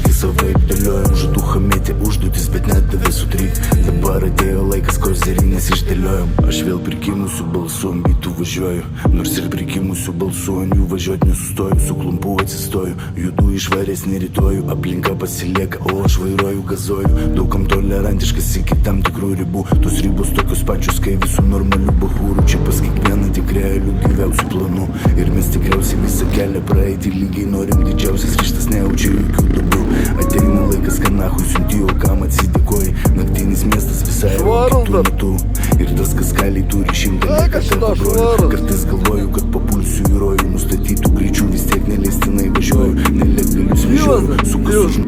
Naktį savaip dėliojom, žuduchą metė užduotis, bet nedavė sutrykt. Dabar atėjo laikas, kozerinės išdėliojom. Aš vėl prikimusiu balsu ant bitų važiuoju, nors ir prikimusiu balsu ant jų važiuot nesustoju. Su klumpu atsistoju, judu išvaresnį rytojų, aplinka pasilieka, o aš vairuoju, gazuoju. Daugam tolerantiškas iki tam tikrų ribų, tos ribos tokios pačios kai visų normalių bahūrų. Čia pas kiekvieną tik realių gyviausių planų, ir mes tikriausiai visą kelią praeiti lygiai norim. Didžiausias ryštas nejaučia jokių duobių. Ateina laikas, kad nahui siunti, o kam atsidėkoji. Naktinis miestas visai kitų metų, ir tas kas kaliai turi 100 kartą brolių. Kartais galvoju, kad papulsiu į rojų, nustatytų greičių vis tiek neleistinai važiuoju. Nelegalius vežioju, sukas už